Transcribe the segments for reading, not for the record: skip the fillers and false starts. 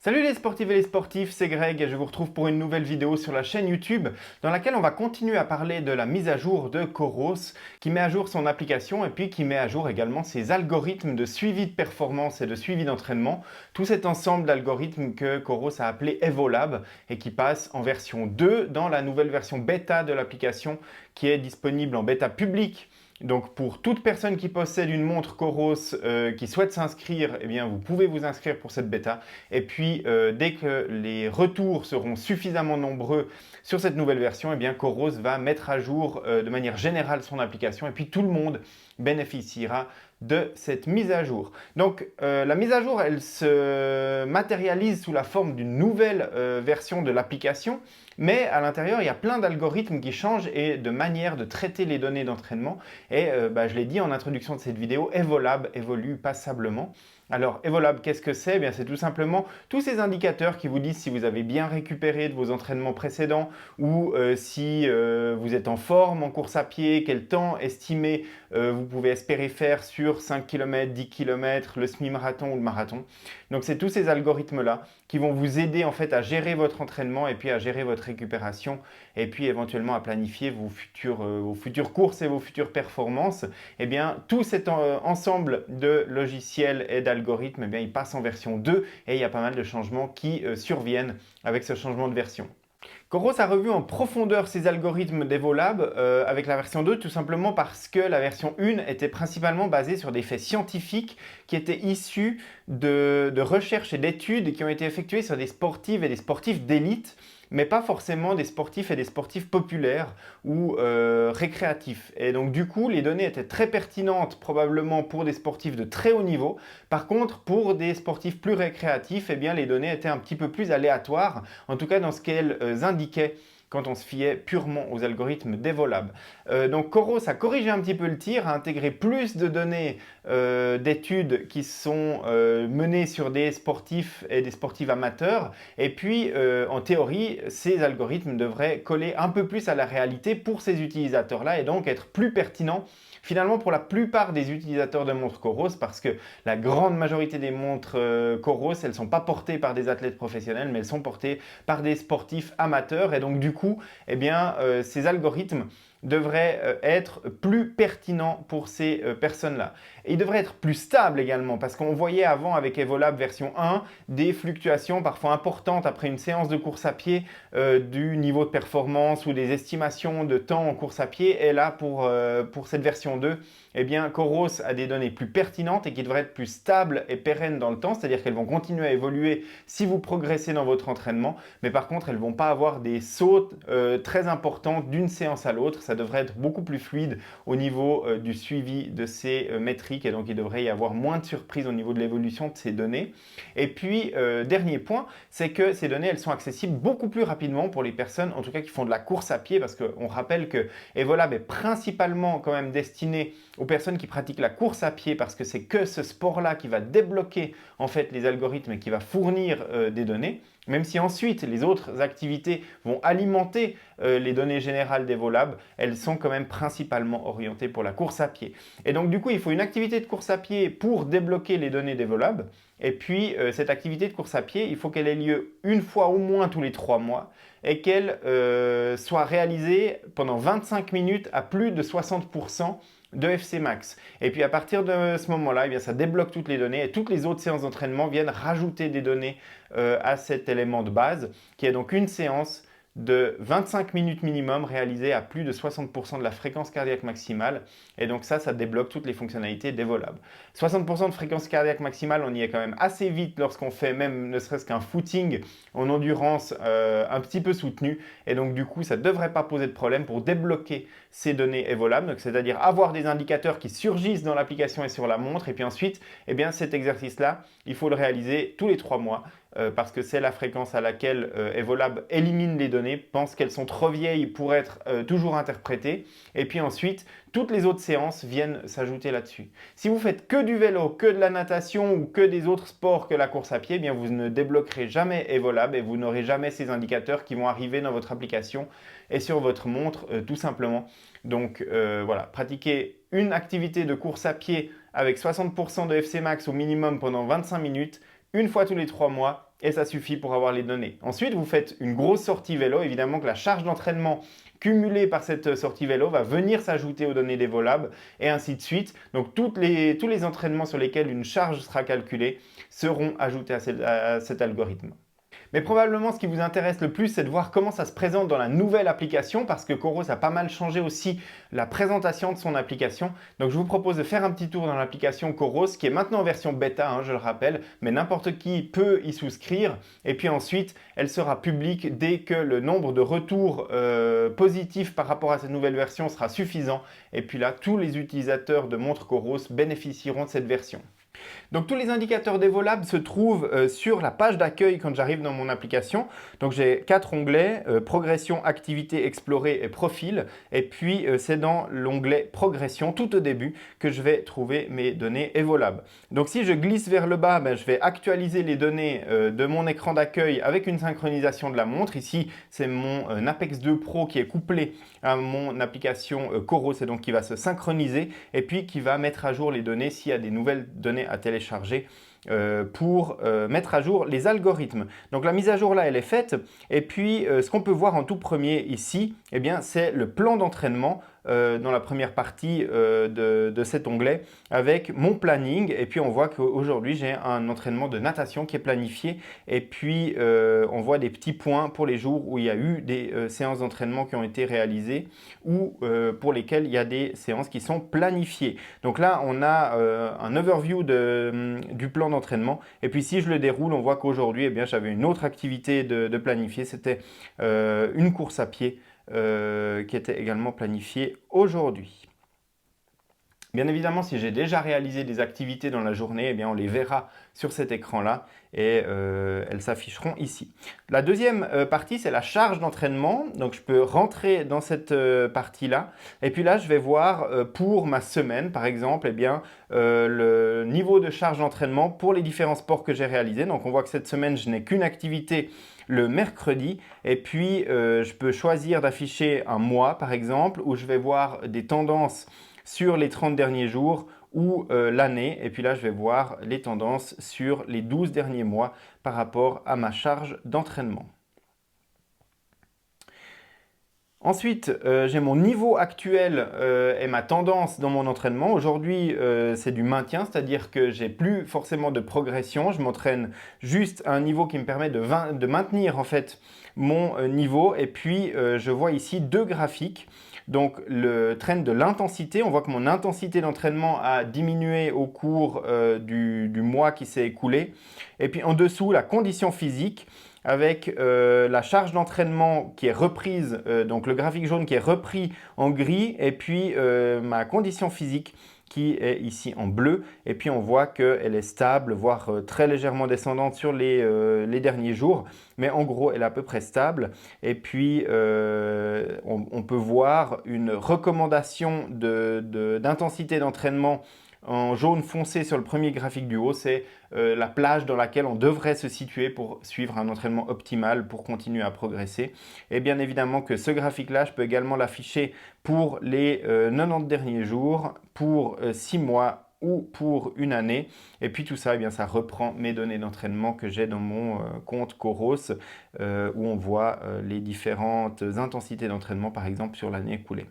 Salut les sportives et les sportifs, c'est Greg et je vous retrouve pour une nouvelle vidéo sur la chaîne YouTube dans laquelle on va continuer à parler de la mise à jour de Coros qui met à jour son application et puis qui met à jour également ses algorithmes de suivi de performance et de suivi d'entraînement. Tout cet ensemble d'algorithmes que Coros a appelé Evolab et qui passe en version 2 dans la nouvelle version bêta de l'application qui est disponible en bêta publique. Donc pour toute personne qui possède une montre Coros qui souhaite s'inscrire, eh bien vous pouvez vous inscrire pour cette bêta. Et puis dès que les retours seront suffisamment nombreux sur cette nouvelle version, eh bien Coros va mettre à jour de manière générale son application et puis tout le monde bénéficiera de cette mise à jour. Donc la mise à jour, elle se matérialise sous la forme d'une nouvelle version de l'application, mais à l'intérieur, il y a plein d'algorithmes qui changent et de manières de traiter les données d'entraînement. Et je l'ai dit en introduction de cette vidéo, Evolab évolue passablement. Alors, Evolab, qu'est-ce que c'est? C'est tout simplement tous ces indicateurs qui vous disent si vous avez bien récupéré de vos entraînements précédents ou si vous êtes en forme en course à pied, quel temps estimé vous pouvez espérer faire sur 5 km, 10 km, le semi-marathon ou le marathon. Donc, c'est tous ces algorithmes-là qui vont vous aider en fait à gérer votre entraînement et puis à gérer votre récupération et puis éventuellement à planifier vos futures courses et vos futures performances. Eh bien, tout cet ensemble de logiciels et d'algorithmes, eh bien, il passe en version 2 et il y a pas mal de changements qui surviennent avec ce changement de version. Coros a revu en profondeur ses algorithmes d'Evolab avec la version 2 tout simplement parce que la version 1 était principalement basée sur des faits scientifiques qui étaient issus de recherches et d'études qui ont été effectuées sur des sportives et des sportifs d'élite, mais pas forcément des sportifs et des sportifs populaires ou récréatifs. Et donc du coup, les données étaient très pertinentes probablement pour des sportifs de très haut niveau. Par contre, pour des sportifs plus récréatifs, eh bien, les données étaient un petit peu plus aléatoires, en tout cas dans ce qu'elles indiquaient quand on se fiait purement aux algorithmes d'Evolab. Donc Coros a corrigé un petit peu le tir, a intégré plus de données d'études qui sont menées sur des sportifs et des sportifs amateurs. Et puis, en théorie, ces algorithmes devraient coller un peu plus à la réalité pour ces utilisateurs-là et donc être plus pertinents finalement pour la plupart des utilisateurs de montres Coros, parce que la grande majorité des montres Coros, elles ne sont pas portées par des athlètes professionnels, mais elles sont portées par des sportifs amateurs. Et donc du coup, eh bien, ces algorithmes devraient être plus pertinents pour ces personnes-là. Et ils devraient être plus stables également, parce qu'on voyait avant avec Evolab version 1 des fluctuations parfois importantes après une séance de course à pied du niveau de performance ou des estimations de temps en course à pied. Et là, pour cette version 2, eh bien, Coros a des données plus pertinentes et qui devraient être plus stables et pérennes dans le temps, c'est-à-dire qu'elles vont continuer à évoluer si vous progressez dans votre entraînement, mais par contre, elles ne vont pas avoir des sauts très importants d'une séance à l'autre. Ça devrait être beaucoup plus fluide au niveau du suivi de ces métriques et donc il devrait y avoir moins de surprises au niveau de l'évolution de ces données. Et puis, dernier point, c'est que ces données, elles sont accessibles beaucoup plus rapidement pour les personnes, en tout cas qui font de la course à pied, parce qu'on rappelle que Evolab est principalement quand même destiné aux personnes qui pratiquent la course à pied, parce que c'est que ce sport-là qui va débloquer en fait les algorithmes et qui va fournir des données, même si ensuite les autres activités vont alimenter les données générales d'Evolab, elles sont quand même principalement orientées pour la course à pied. Et donc du coup, il faut une activité de course à pied pour débloquer les données d'Evolab. Et puis, cette activité de course à pied, il faut qu'elle ait lieu une fois au moins tous les 3 mois et qu'elle soit réalisée pendant 25 minutes à plus de 60% de FC Max. Et puis à partir de ce moment-là, eh bien, ça débloque toutes les données et toutes les autres séances d'entraînement viennent rajouter des données à cet élément de base qui est donc une séance de 25 minutes minimum réalisée à plus de 60% de la fréquence cardiaque maximale. Et donc ça débloque toutes les fonctionnalités d'Evolab. 60% de fréquence cardiaque maximale, on y est quand même assez vite lorsqu'on fait même ne serait-ce qu'un footing en endurance un petit peu soutenu. Et donc du coup, ça ne devrait pas poser de problème pour débloquer ces données Evolab, c'est-à-dire avoir des indicateurs qui surgissent dans l'application et sur la montre. Et puis ensuite, eh bien, cet exercice-là, il faut le réaliser tous les 3 mois. Parce que c'est la fréquence à laquelle Evolab élimine les données, pense qu'elles sont trop vieilles pour être toujours interprétées. Et puis ensuite, toutes les autres séances viennent s'ajouter là-dessus. Si vous faites que du vélo, que de la natation ou que des autres sports que la course à pied, eh bien vous ne débloquerez jamais Evolab et vous n'aurez jamais ces indicateurs qui vont arriver dans votre application et sur votre montre tout simplement. Donc voilà, pratiquez une activité de course à pied avec 60% de FC max au minimum pendant 25 minutes, une fois tous les 3 mois et ça suffit pour avoir les données. Ensuite, vous faites une grosse sortie vélo. Évidemment que la charge d'entraînement cumulée par cette sortie vélo va venir s'ajouter aux données des Volab et ainsi de suite. Donc tous les entraînements sur lesquels une charge sera calculée seront ajoutés à cet algorithme. Mais probablement ce qui vous intéresse le plus, c'est de voir comment ça se présente dans la nouvelle application parce que Coros a pas mal changé aussi la présentation de son application. Donc je vous propose de faire un petit tour dans l'application Coros qui est maintenant en version bêta, je le rappelle, mais n'importe qui peut y souscrire. Et puis ensuite, elle sera publique dès que le nombre de retours positifs par rapport à cette nouvelle version sera suffisant. Et puis là, tous les utilisateurs de montres Coros bénéficieront de cette version. Donc tous les indicateurs d'Evolab se trouvent sur la page d'accueil quand j'arrive dans mon application. Donc j'ai 4 onglets, progression, activité, explorer et profil. Et puis c'est dans l'onglet progression tout au début que je vais trouver mes données Evolab. Donc si je glisse vers le bas, je vais actualiser les données de mon écran d'accueil avec une synchronisation de la montre. Ici c'est mon Apex 2 Pro qui est couplé à mon application Coros et donc qui va se synchroniser et puis qui va mettre à jour les données s'il y a des nouvelles données à télécharger pour mettre à jour les algorithmes. Donc la mise à jour là, elle est faite. Et puis ce qu'on peut voir en tout premier ici, c'est le plan d'entraînement dans la première partie de cet onglet avec mon planning. Et puis on voit qu'aujourd'hui, j'ai un entraînement de natation qui est planifié. Et puis on voit des petits points pour les jours où il y a eu des séances d'entraînement qui ont été réalisées ou pour lesquelles il y a des séances qui sont planifiées. Donc là, on a un overview du plan d'entraînement. Et puis si je le déroule, on voit qu'aujourd'hui, j'avais une autre activité de planifier. C'était une course à pied qui était également planifiée aujourd'hui. Bien évidemment, si j'ai déjà réalisé des activités dans la journée, on les verra sur cet écran-là et elles s'afficheront ici. La deuxième partie, c'est la charge d'entraînement. Donc, je peux rentrer dans cette partie-là. Et puis là, je vais voir pour ma semaine, par exemple, le niveau de charge d'entraînement pour les différents sports que j'ai réalisés. Donc, on voit que cette semaine, je n'ai qu'une activité le mercredi. Et puis, je peux choisir d'afficher un mois, par exemple, où je vais voir des tendances sur les 30 derniers jours ou l'année. Et puis là, je vais voir les tendances sur les 12 derniers mois par rapport à ma charge d'entraînement. Ensuite, j'ai mon niveau actuel et ma tendance dans mon entraînement. Aujourd'hui, c'est du maintien, c'est-à-dire que j'ai plus forcément de progression. Je m'entraîne juste à un niveau qui me permet de maintenir en fait mon niveau. Et puis, je vois ici deux graphiques. Donc, le trend de l'intensité, on voit que mon intensité d'entraînement a diminué au cours du mois qui s'est écoulé. Et puis, en dessous, la condition physique avec la charge d'entraînement qui est reprise, donc le graphique jaune qui est repris en gris, et puis ma condition physique qui est ici en bleu. Et puis on voit qu'elle est stable, voire très légèrement descendante sur les derniers jours. Mais en gros, elle est à peu près stable. Et puis, on peut voir une recommandation d'intensité d'entraînement en jaune foncé sur le premier graphique du haut, c'est la plage dans laquelle on devrait se situer pour suivre un entraînement optimal, pour continuer à progresser. Et bien évidemment que ce graphique-là, je peux également l'afficher pour les 90 derniers jours, pour 6 mois ou pour une année. Et puis tout ça, ça reprend mes données d'entraînement que j'ai dans mon compte Coros, où on voit les différentes intensités d'entraînement, par exemple, sur l'année écoulée.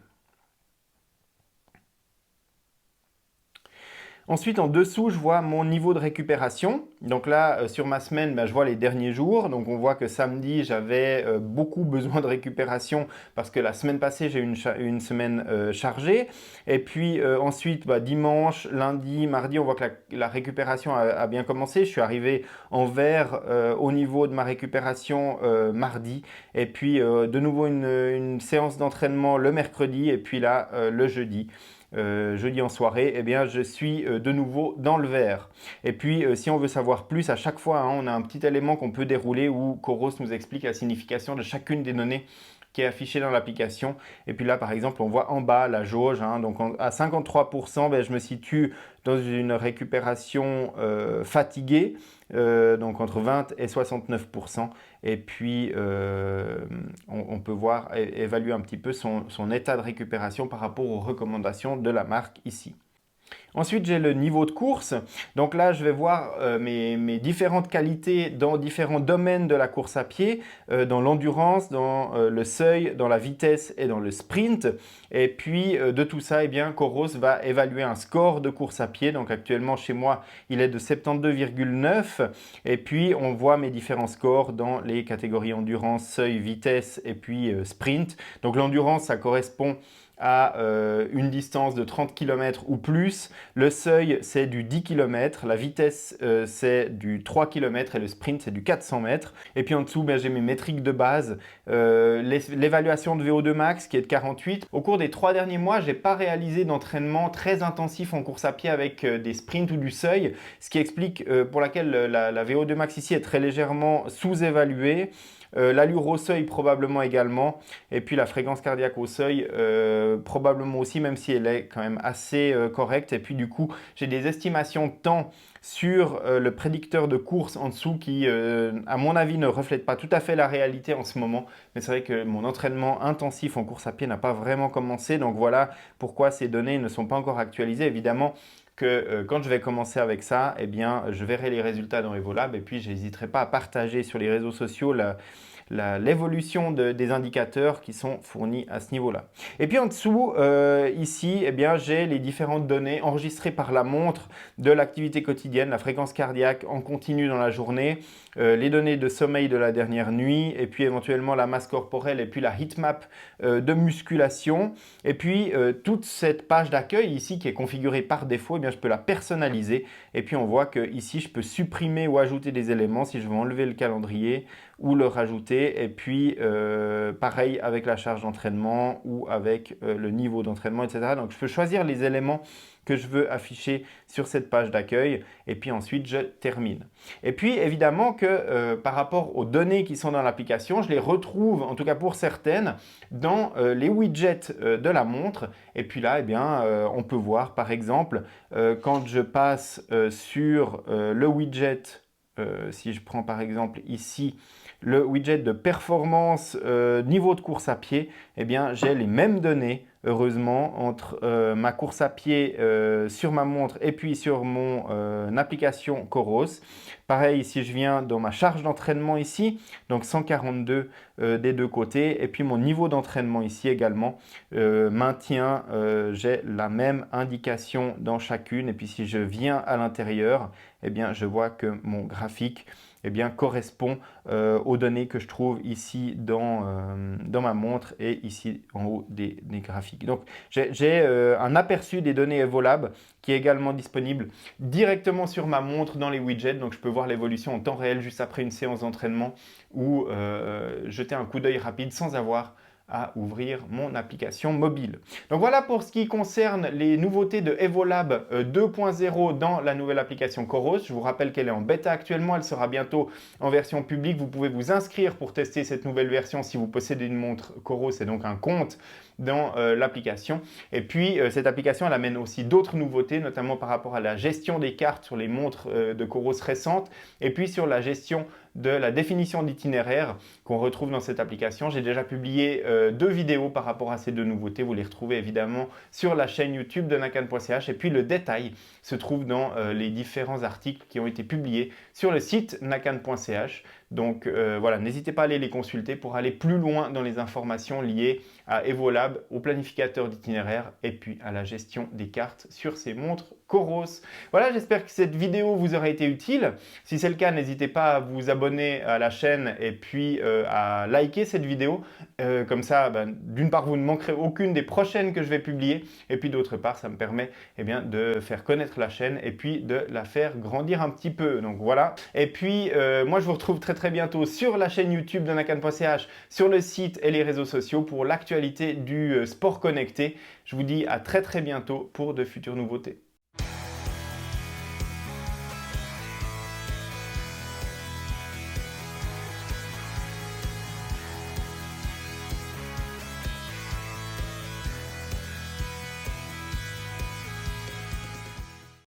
Ensuite, en dessous, je vois mon niveau de récupération. Donc là, sur ma semaine, je vois les derniers jours. Donc on voit que samedi, j'avais beaucoup besoin de récupération parce que la semaine passée, j'ai eu une semaine chargée. Et puis ensuite, dimanche, lundi, mardi, on voit que la récupération a bien commencé. Je suis arrivé en vert au niveau de ma récupération mardi. Et puis de nouveau une séance d'entraînement le mercredi et puis là, le jeudi. Jeudi en soirée, je suis de nouveau dans le vert. Et puis, si on veut savoir plus, à chaque fois, on a un petit élément qu'on peut dérouler où Coros nous explique la signification de chacune des données qui est affichée dans l'application. Et puis là, par exemple, on voit en bas la jauge. Donc, à 53%, je me situe dans une récupération fatiguée, donc entre 20 et 69%. Et puis, on peut voir, évaluer un petit peu son état de récupération par rapport aux recommandations de la marque ici. Ensuite, j'ai le niveau de course. Donc là, je vais voir mes différentes qualités dans différents domaines de la course à pied, dans l'endurance, dans le seuil, dans la vitesse et dans le sprint. Et puis, de tout ça, eh bien, Coros va évaluer un score de course à pied. Donc actuellement, chez moi, il est de 72,9. Et puis, on voit mes différents scores dans les catégories endurance, seuil, vitesse et puis sprint. Donc l'endurance, ça correspond à une distance de 30 km ou plus. Le seuil, c'est du 10 km. La vitesse, c'est du 3 km et le sprint, c'est du 400 mètres. Et puis en dessous, ben, j'ai mes métriques de base. L'évaluation de VO2 max qui est de 48. Au cours des 3 derniers mois, je n'ai pas réalisé d'entraînement très intensif en course à pied avec des sprints ou du seuil, ce qui explique pour laquelle la VO2 max ici est très légèrement sous-évaluée. L'allure au seuil probablement également, et puis la fréquence cardiaque au seuil probablement aussi, même si elle est quand même assez correcte. Et puis du coup, j'ai des estimations de temps sur le prédicteur de course en dessous qui, à mon avis, ne reflète pas tout à fait la réalité en ce moment. Mais c'est vrai que mon entraînement intensif en course à pied n'a pas vraiment commencé. Donc voilà pourquoi ces données ne sont pas encore actualisées. Évidemment que quand je vais commencer avec ça, eh bien, je verrai les résultats dans Evolab et puis je n'hésiterai pas à partager sur les réseaux sociaux l'évolution des indicateurs qui sont fournis à ce niveau-là. Et puis en dessous, ici, eh bien, j'ai les différentes données enregistrées par la montre de l'activité quotidienne, la fréquence cardiaque en continu dans la journée, les données de sommeil de la dernière nuit, et puis éventuellement la masse corporelle, et puis la heatmap de musculation. Et puis toute cette page d'accueil ici qui est configurée par défaut, eh bien, je peux la personnaliser. Et puis on voit que ici, je peux supprimer ou ajouter des éléments si je veux enlever le calendrier ou le rajouter. Et puis pareil avec la charge d'entraînement ou avec le niveau d'entraînement, etc. Donc je peux choisir les éléments que je veux afficher sur cette page d'accueil et puis ensuite je termine. Et puis évidemment que par rapport aux données qui sont dans l'application, je les retrouve, en tout cas pour certaines, dans les widgets de la montre. Et puis là, eh bien, on peut voir par exemple quand je passe sur le widget, si je prends par exemple ici le widget de performance niveau de course à pied, eh bien j'ai les mêmes données heureusement entre ma course à pied sur ma montre et puis sur mon application Coros. Pareil, si je viens dans ma charge d'entraînement ici, donc 142 des deux côtés, et puis mon niveau d'entraînement ici également maintient, j'ai la même indication dans chacune, et puis si je viens à l'intérieur, eh bien je vois que mon graphique eh bien, correspond aux données que je trouve ici dans ma montre et ici en haut des graphiques. Donc j'ai un aperçu des données Evolab qui est également disponible directement sur ma montre dans les widgets. Donc je peux voir l'évolution en temps réel juste après une séance d'entraînement ou jeter un coup d'œil rapide sans avoir à ouvrir mon application mobile. Donc voilà pour ce qui concerne les nouveautés de Evolab 2.0 dans la nouvelle application Coros. Je vous rappelle qu'elle est en bêta actuellement, elle sera bientôt en version publique. Vous pouvez vous inscrire pour tester cette nouvelle version si vous possédez une montre Coros et donc un compte dans l'application. Et puis cette application elle amène aussi d'autres nouveautés, notamment par rapport à la gestion des cartes sur les montres de Coros récentes et puis sur la gestion de la définition d'itinéraire qu'on retrouve dans cette application. J'ai déjà publié 2 vidéos par rapport à ces 2 nouveautés. Vous les retrouvez évidemment sur la chaîne YouTube de nakan.ch et puis le détail se trouve dans les différents articles qui ont été publiés sur le site nakan.ch. Donc voilà, n'hésitez pas à aller les consulter pour aller plus loin dans les informations liées à Evolab, au planificateur d'itinéraire et puis à la gestion des cartes sur ces montres Coros. Voilà, j'espère que cette vidéo vous aura été utile. Si c'est le cas, n'hésitez pas à vous abonner à la chaîne et puis à liker cette vidéo. Comme ça, d'une part, vous ne manquerez aucune des prochaines que je vais publier et puis d'autre part, ça me permet bien, de faire connaître la chaîne et puis de la faire grandir un petit peu. Donc voilà. Et puis, moi, je vous retrouve très bientôt sur la chaîne YouTube de nakan.ch, sur le site et les réseaux sociaux pour l'actualité du sport connecté. Je vous dis à très bientôt pour de futures nouveautés.